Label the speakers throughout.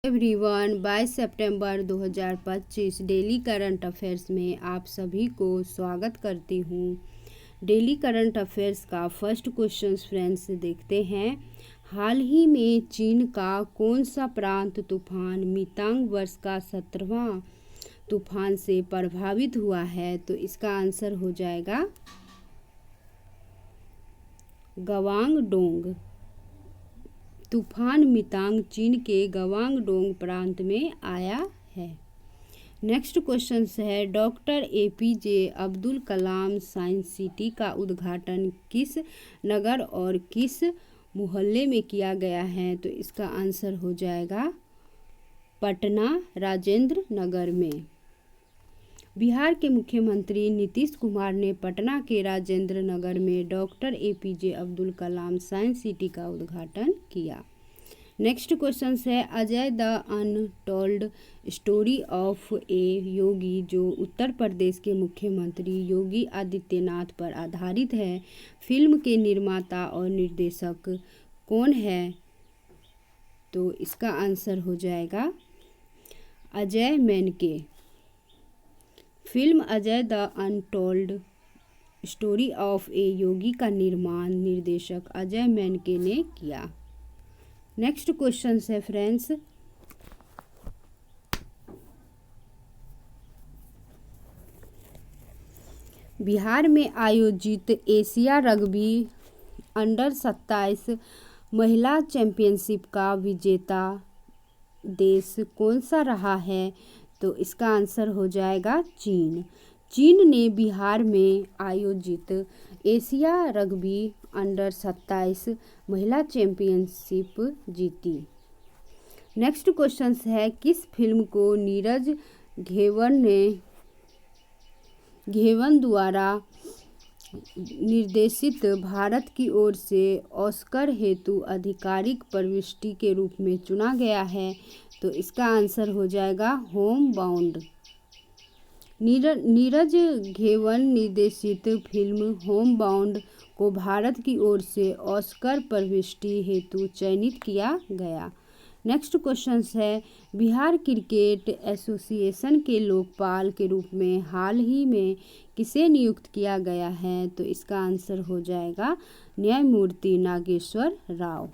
Speaker 1: Everyone, 22 सितंबर 2025 daily current affairs में आप सभी को स्वागत करती हूँ। डेली करंट अफेयर्स का फर्स्ट क्वेश्चन फ्रेंड्स देखते हैं। हाल ही में चीन का कौन सा प्रांत तूफान मितांग वर्ष का 17वां तूफान से प्रभावित हुआ है? तो इसका आंसर हो जाएगा गवांगडोंग। तूफान मितांग चीन के गवांगडोंग प्रांत में आया है। नेक्स्ट क्वेश्चन है, doctor APJ Abdul Kalam science city का उद्घाटन किस नगर और किस मोहल्ले में किया गया है? तो इसका आंसर हो जाएगा पटना राजेंद्र नगर में। बिहार के मुख्यमंत्री नीतीश कुमार ने पटना के राजेंद्र नगर में doctor APJ Abdul Kalam science city का उद्घाटन किया। नेक्स्ट क्वेश्चन है, Ajay the untold story of a yogi जो उत्तर प्रदेश के मुख्यमंत्री योगी आदित्यनाथ पर आधारित है, फिल्म के निर्माता और निर्देशक कौन है? तो इसका आंसर हो जाएगा Ajay Menke. Film Ajay the untold story of a yogi का निर्माण निर्देशक अजय मेनके ने किया। नेक्स्ट क्वेश्चन है फ्रेंड्स, बिहार में आयोजित एशिया रग्बी अंडर 27 महिला चैंपियनशिप का विजेता देश कौन सा रहा है? तो इसका आंसर हो जाएगा चीन। चीन ने बिहार में आयोजित एशिया रग्बी अंडर 27 महिला चैंपियनशिप जीती। नेक्स्ट क्वेश्चन है, किस फिल्म को नीरज घेवन द्वारा निर्देशित भारत की ओर से ऑस्कर हेतु आधिकारिक प्रविष्टि के रूप में चुना गया है? तो इसका आंसर हो जाएगा होम बाउंड। नीरज घेवन निर्देशित फिल्म होम बाउंड को भारत की ओर से ऑस्कर प्रविष्टि हेतु चयनित किया गया। नेक्स्ट क्वेश्चन है, बिहार क्रिकेट एसोसिएशन के लोकपाल के रूप में हाल ही में किसे नियुक्त किया गया है? तो इसका आंसर हो जाएगा न्यायमूर्ति नागेश्वर राव।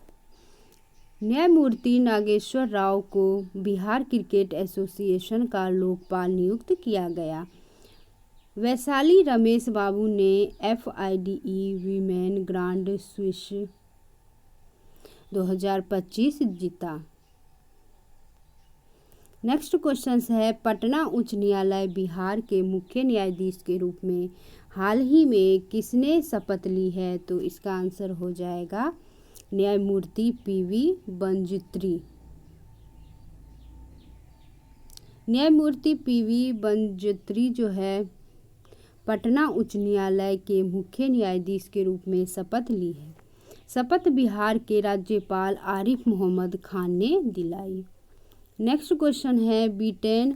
Speaker 1: न्यायमूर्ति नागेश्वर राव को बिहार क्रिकेट एसोसिएशन का लोकपाल नियुक्त किया गया। वैशाली रमेश बाबू ने FIDE वीमेन ग्रांड स्विश 2025 जीता। नेक्स्ट क्वेश्चन है, पटना उच्च न्यायालय बिहार के मुख्य न्यायाधीश के रूप में हाल ही में किसने शपथ ली है? तो इसका आंसर हो जाएगा न्यायमूर्ति PV बंजित्री। न्यायमूर्ति PV बंजित्री जो है पटना उच्च न्यायालय के मुख्य न्यायाधीश के रूप में शपथ ली है। शपथ बिहार के राज्यपाल आरिफ मोहम्मद खान ने दिलाई। नेक्स्ट क्वेश्चन है, ब्रिटेन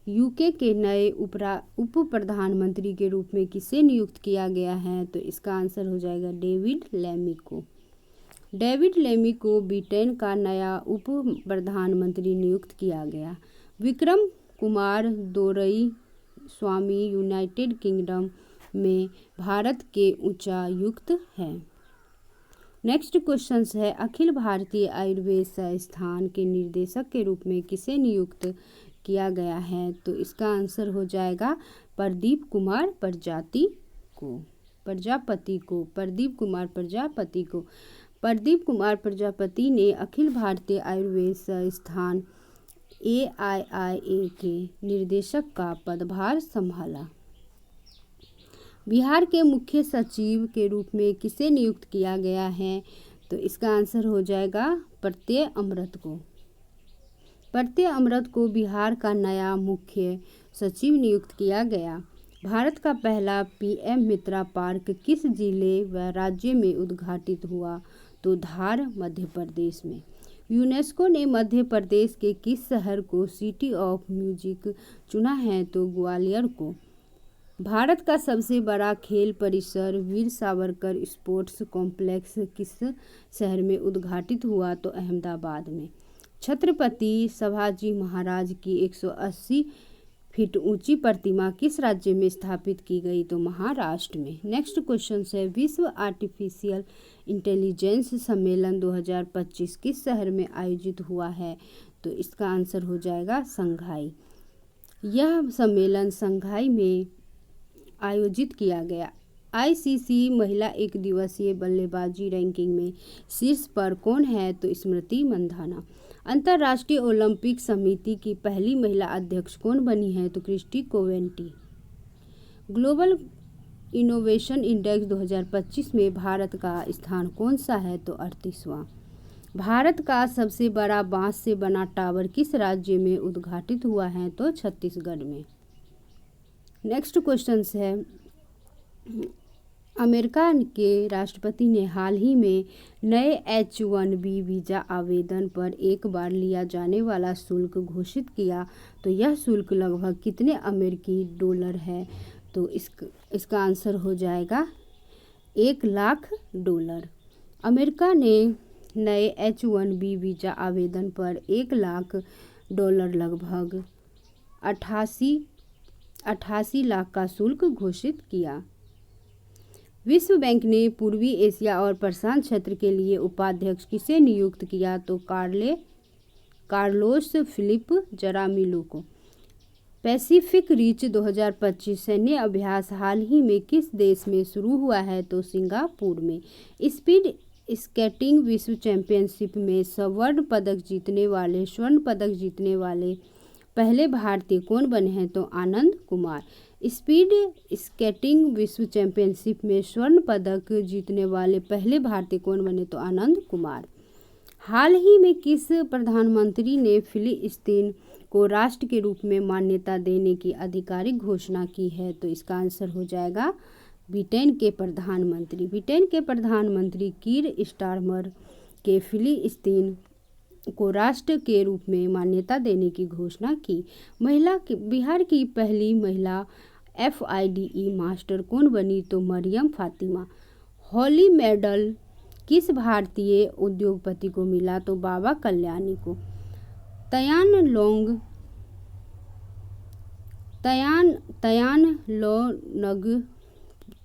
Speaker 1: UK के नए उप प्रधानमंत्री के रूप में किसे नियुक्त किया गया है? तो इसका आंसर हो जाएगा डेविड लेमी को। डेविड लेमी को ब्रिटेन का नया उप प्रधानमंत्री नियुक्त किया गया। विक्रम कुमार दोरई स्वामी यूनाइटेड किंगडम में भारत के उच्चायुक्त हैं। नेक्स्ट क्वेश्चन है, अखिल भारतीय आयुर्वेद संस्थान के निदेशक के रूप में किसे नियुक्त किया गया है? तो इसका आंसर हो जाएगा प्रदीप कुमार प्रजापति को। प्रदीप कुमार प्रजापति ने अखिल भारतीय आयुर्वेद संस्थान AIIA के निर्देशक का पदभार संभाला। बिहार के मुख्य सचिव के रूप में किसे नियुक्त किया गया है? तो इसका आंसर हो जाएगा प्रत्यय अमृत को। प्रत्यय अमृत को बिहार का नया मुख्य सचिव नियुक्त किया गया। भारत का पहला PM मित्रा पार्क किस जिले व राज्य में उद्घाटित हुआ? तो धार मध्य प्रदेश में। यूनेस्को ने मध्य प्रदेश के किस शहर को सिटी ऑफ म्यूजिक चुना है? तो ग्वालियर को। भारत का सबसे बड़ा खेल परिसर वीर सावरकर स्पोर्ट्स कॉम्प्लेक्स किस शहर में उद्घाटित हुआ? तो अहमदाबाद में। छत्रपति शिवाजी महाराज की 180 फीट ऊंची प्रतिमा किस राज्य में स्थापित की गई? तो महाराष्ट्र में। नेक्स्ट क्वेश्चन है विश्व आर्टिफिशियल इंटेलिजेंस सम्मेलन 2025 किस शहर में आयोजित हुआ है? तो इसका आंसर हो जाएगा शंघाई। यह सम्मेलन शंघाई में आयोजित किया गया। आईसीसी महिला एक दिवसीय बल्लेबाजी रैंकिंग में शीर्ष पर कौन है? तो स्मृति मंधाना। अंतर्राष्ट्रीय ओलंपिक समिति की पहली महिला अध्यक्ष कौन बनी है? तो क्रिस्टी कोवेंटी। ग्लोबल इनोवेशन इंडेक्स 2025 में भारत का स्थान कौन सा है? तो 38वां। भारत का सबसे बड़ा बांस से बना टावर किस राज्य में उद्घाटित हुआ है? तो छत्तीसगढ़ में। नेक्स्ट क्वेश्चन है अमेरिका के राष्ट्रपति ने हाल ही में नए H-1B वीज़ा आवेदन पर एक बार लिया जाने वाला शुल्क घोषित किया। तो यह शुल्क लगभग कितने अमेरिकी डॉलर है? तो इसका आंसर हो जाएगा $1,00,000। अमेरिका ने नए H-1B वीज़ा आवेदन पर $1,00,000 लगभग 88 लाख का शुल्क घोषित किया। विश्व बैंक ने पूर्वी एशिया और प्रशांत क्षेत्र के लिए उपाध्यक्ष किसे नियुक्त किया? तो कार्लोस फिलिप जरामिलो को। पैसिफिक रिच 2025 सैन्य अभ्यास हाल ही में किस देश में शुरू हुआ है? तो सिंगापुर में। स्पीड स्केटिंग विश्व चैंपियनशिप में स्वर्ण पदक जीतने वाले पहले भारतीय कौन बने हैं? तो आनंद कुमार। स्पीड स्केटिंग विश्व चैंपियनशिप में स्वर्ण पदक जीतने वाले पहले भारतीय कौन बने? तो आनंद कुमार। हाल ही में किस प्रधानमंत्री ने फिलिस्तीन को राष्ट्र के रूप में मान्यता देने की आधिकारिक घोषणा की है? तो इसका आंसर हो जाएगा ब्रिटेन के प्रधानमंत्री। ब्रिटेन के प्रधानमंत्री कीर स्टारमर के फिलिस्तीन को राष्ट्र के रूप में मान्यता देने की घोषणा की। बिहार की पहली महिला FIDE मास्टर कौन बनी? तो मरियम फातिमा। हॉली मेडल किस भारतीय उद्योगपति को मिला? तो बाबा कल्याणी को। तयानलोंग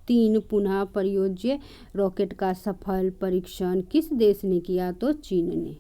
Speaker 1: 3 पुनः प्रयोज्य रॉकेट का सफल परीक्षण किस देश ने किया? तो चीन ने।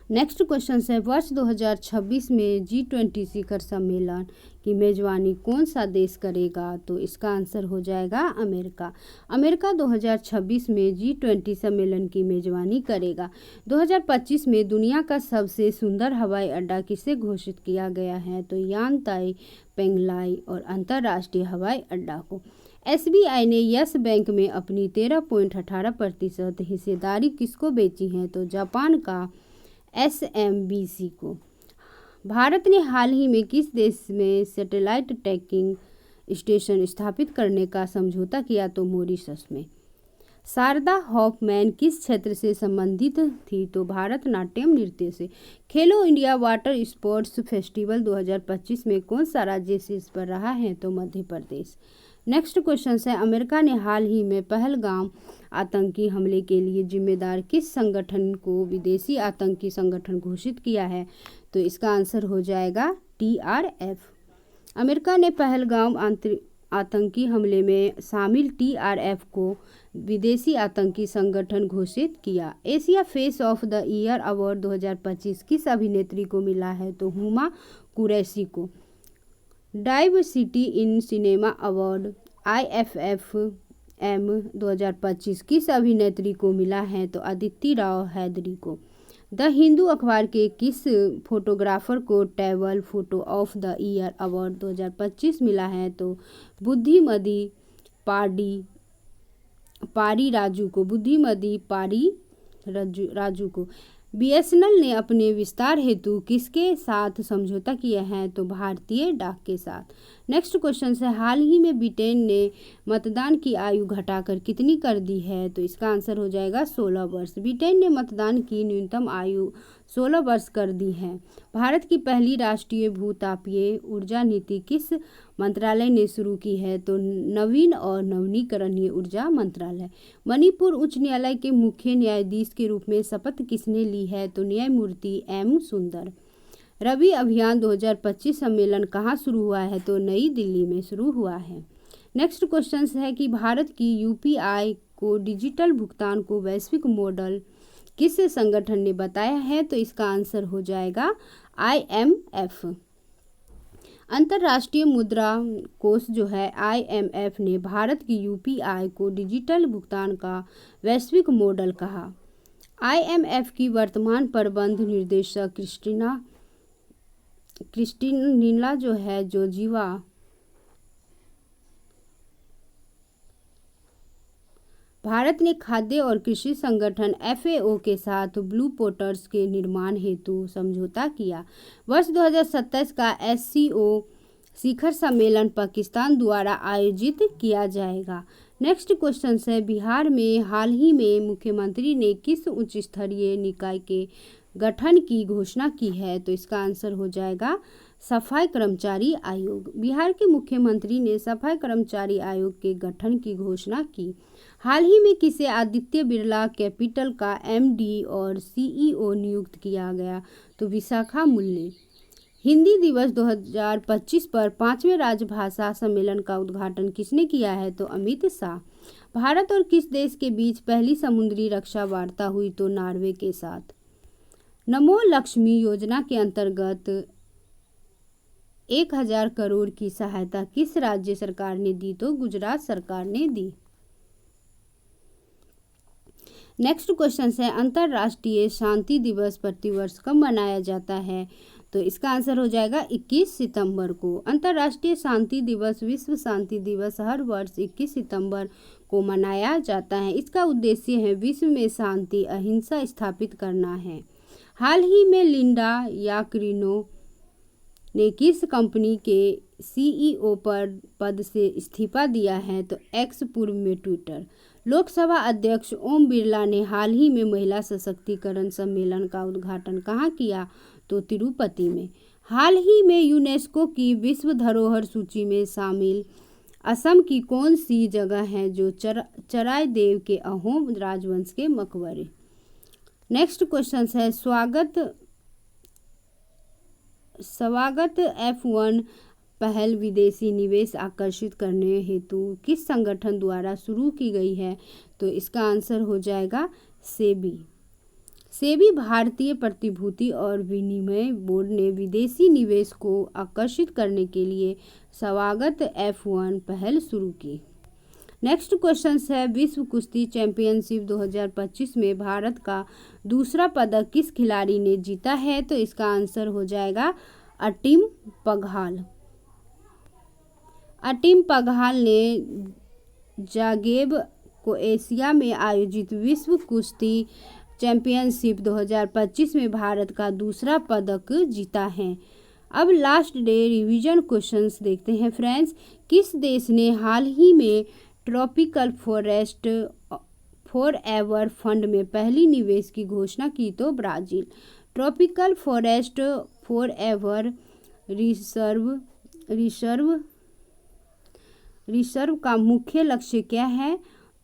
Speaker 1: नेक्स्ट क्वेश्चन है वर्ष 2026 में G20 शिखर सम्मेलन की मेजबानी कौन सा देश करेगा? तो इसका आंसर हो जाएगा अमेरिका। अमेरिका 2026 में G20 सम्मेलन की मेजबानी करेगा। 2025 में दुनिया का सबसे सुंदर हवाई अड्डा किसे घोषित किया गया है? तो यांताई पेंगलाई और अंतर्राष्ट्रीय हवाई अड्डा को। SBI ने यस बैंक में अपनी 13.18% हिस्सेदारी किसको बेची है? तो जापान का SMBC को। भारत ने हाल ही में किस देश में सैटेलाइट ट्रैकिंग स्टेशन स्थापित करने का समझौता किया? तो मॉरिशस में। शारदा हॉफमैन किस क्षेत्र से संबंधित थी? तो भारतनाट्यम नृत्य से। खेलो इंडिया वाटर स्पोर्ट्स फेस्टिवल 2025 में कौन सा राज्य शीर्ष पर रहा है? तो मध्य प्रदेश। नेक्स्ट क्वेश्चन है अमेरिका ने हाल ही में पहलगाम आतंकी हमले के लिए जिम्मेदार किस संगठन को विदेशी आतंकी संगठन घोषित किया है? तो इसका आंसर हो जाएगा TRF। अमेरिका ने पहलगाम आतंकी हमले में शामिल TRF को विदेशी आतंकी संगठन घोषित किया। Asia face of the year award 2025 किस अभिनेत्री को मिला है? तो हुमा कुरैशी को। Diversity in cinema award IFFM 2025 किस अभिनेत्री को मिला है? तो अदिति राव हैदरी को। द हिंदू अखबार के किस फोटोग्राफर को travel photo of the year award 2025 मिला है? तो बुद्धिमती पारी राजू को। BSNL ने अपने विस्तार हेतु किसके साथ समझौता किया है? तो भारतीय डाक के साथ। नेक्स्ट क्वेश्चन है हाल ही में ब्रिटेन ने मतदान की आयु घटाकर कितनी कर दी है? तो इसका आंसर हो जाएगा 16 वर्ष। ब्रिटेन ने मतदान की न्यूनतम आयु 16 वर्ष कर दी है। भारत की पहली राष्ट्रीय भूतापीय ऊर्जा नीति किस मंत्रालय ने शुरू की है? तो नवीन और नवीनीकरणीय ऊर्जा मंत्रालय। मणिपुर उच्च न्यायालय के मुख्य न्यायाधीश के रूप में शपथ किसने ली है? तो न्यायमूर्ति एम सुंदर। रबी अभियान 2025 सम्मेलन कहाँ शुरू हुआ है? तो नई दिल्ली में शुरू हुआ है। नेक्स्ट क्वेश्चन है कि भारत की यूपीआई को डिजिटल भुगतान को वैश्विक मॉडल किस संगठन ने बताया है? तो इसका आंसर हो जाएगा IMF। अंतर्राष्ट्रीय मुद्रा कोष जो है IMF ने भारत की यूपीआई को डिजिटल भुगतान का वैश्विक मॉडल कहा। IMF की वर्तमान प्रबंध निर्देशक क्रिस्टिना जो है जोर्जीवा भारत ने खाद्य और कृषि संगठन FAO के साथ ब्लू पोर्ट्स के निर्माण हेतु समझौता किया। वर्ष 2027 का SCO शिखर सम्मेलन पाकिस्तान द्वारा आयोजित किया जाएगा। नेक्स्ट क्वेश्चन है बिहार में हाल ही में मुख्यमंत्री ने किस उच्च स्तरीय निकाय के गठन की घोषणा की है? तो इसका आंसर हो जाएगा सफाई कर्मचारी आयोग। बिहार के मुख्यमंत्री ने सफाई कर्मचारी आयोग के गठन की घोषणा की। हाल ही में किसे आदित्य बिरला कैपिटल का MD और CEO नियुक्त किया गया? तो विशाखा मुल्ले। हिंदी दिवस 2025 पर 5वें राजभाषा सम्मेलन का उद्घाटन किसने किया है? तो अमित शाह। भारत और किस देश के बीच पहली समुद्री रक्षा वार्ता हुई? तो नॉर्वे के साथ। नमो लक्ष्मी योजना के अंतर्गत 1000 करोड़ की सहायता किस राज्य सरकार ने दी? तो गुजरात सरकार ने दी। नेक्स्ट क्वेश्चन है अंतर्राष्ट्रीय शांति दिवस प्रतिवर्ष कब मनाया जाता है? तो इसका आंसर हो जाएगा 21 सितंबर को। अंतर्राष्ट्रीय शांति दिवस विश्व शांति दिवस हर वर्ष 21 सितंबर को मनाया जाता है। इसका उद्देश्य है विश्व में शांति अहिंसा स्थापित करना है। हाल ही में लिंडा याकरिनो ने किस कंपनी के CEO पद से इस्तीफा दिया है? तो एक्स पूर्व में ट्विटर। लोकसभा अध्यक्ष ओम बिरला ने हाल ही में महिला सशक्तिकरण सम्मेलन का उद्घाटन कहाँ किया? तो तिरुपति में। हाल ही में यूनेस्को की विश्व धरोहर सूची में शामिल असम की कौन सी जगह है जो चराय देव के अहोम राजवंश के मकबरे? नेक्स्ट क्वेश्चन है स्वागत F1 पहल विदेशी निवेश आकर्षित करने हेतु किस संगठन द्वारा शुरू की गई है? तो इसका आंसर हो जाएगा सेबी। सेबी भारतीय प्रतिभूति और विनिमय बोर्ड ने विदेशी निवेश को आकर्षित करने के लिए स्वागत F1 पहल शुरू की। नेक्स्ट क्वेश्चन है विश्व कुश्ती चैंपियनशिप 2025 में भारत का दूसरा पदक किस खिलाड़ी ने जीता है? तो इसका आंसर हो जाएगा अटीम पघाल ने जागेब को एशिया में आयोजित विश्व कुश्ती चैंपियनशिप 2025 में भारत का दूसरा पदक जीता है। अब लास्ट डे रिवीजन क्वेश्चंस देखते हैं फ्रेंड्स। किस देश ने हाल ही में ट्रॉपिकल फॉरेस्ट फॉरएवर फंड में पहली निवेश की घोषणा की? तो Brazil. Tropical forest forever reserve का मुख्य लक्ष्य क्या है?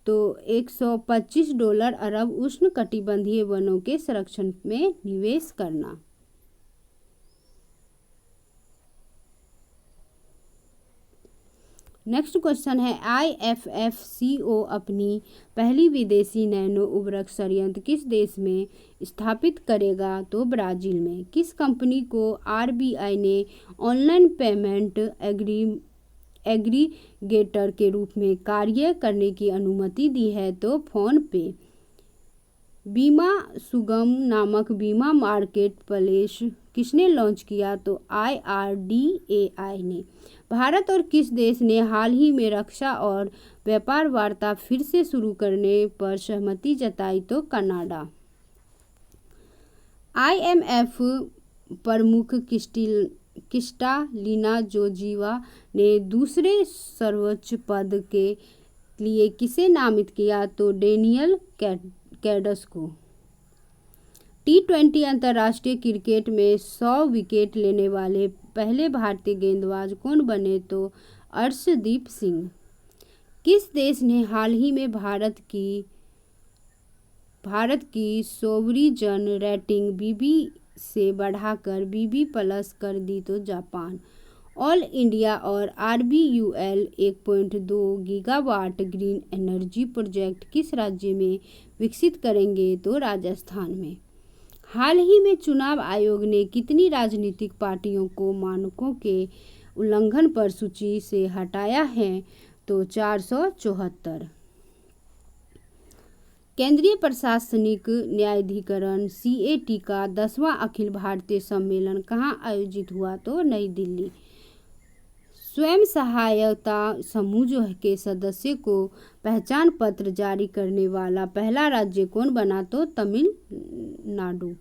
Speaker 1: तो $125 अरब उष्णकटिबंधीय वनों के संरक्षण में निवेश करना। नेक्स्ट क्वेश्चन है IFFCO अपनी पहली विदेशी नैनो उर्वरक संयंत्र किस देश में स्थापित करेगा? तो ब्राजील में। किस कंपनी को RBI ने ऑनलाइन पेमेंट एग्रीगेटर के रूप में कार्य करने की अनुमति दी है? तो फोन पे। बीमा सुगम नामक बीमा मार्केट प्लेस किसने लॉन्च किया? तो IRDAI ने। भारत और किस देश ने हाल ही में रक्षा और व्यापार वार्ता फिर से शुरू करने पर सहमति जताई? तो कनाडा। IMF प्रमुख क्रिस्टालिना जोर्जीवा ने दूसरे सर्वोच्च पद के लिए किसे नामित किया? तो डेनियल कैडस को। T20 अंतर्राष्ट्रीय क्रिकेट में 100 विकेट लेने वाले पहले भारतीय गेंदबाज कौन बने? तो अर्शदीप सिंह। किस देश ने हाल ही में भारत की सोवरिजन रेटिंग BB से बढ़ाकर BB+ कर दी? तो जापान। ऑल इंडिया और RBUL 1.2 gigawatt green energy project किस राज्य में विकसित करेंगे? तो राजस्थान में। हाल ही में चुनाव आयोग ने कितनी राजनीतिक पार्टियों को मानकों के उल्लंघन पर सूची से हटाया है? तो 474। केंद्रीय प्रशासनिक न्यायाधिकरण CAT का 10वां अखिल भारतीय सम्मेलन कहाँ आयोजित हुआ? तो नई दिल्ली। स्वयं सहायता समूह के सदस्य को पहचान पत्र जारी करने वाला पहला राज्य कौन बना? तो Tamil Nadu.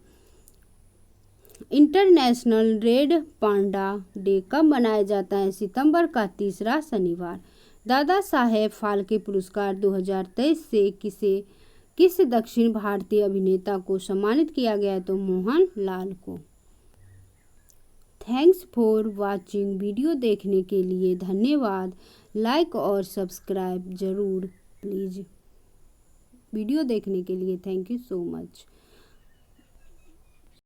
Speaker 1: International red panda day कब मनाया जाता है? सितंबर का तीसरा शनिवार। दादा साहेब फाल्के पुरस्कार 2023 से किस दक्षिण भारतीय अभिनेता को सम्मानित किया गया? तो मोहन लाल को। Thanks for watching. वीडियो देखने के लिए धन्यवाद। लाइक और सब्सक्राइब जरूर प्लीज़। वीडियो देखने के लिए थैंक यू सो मच।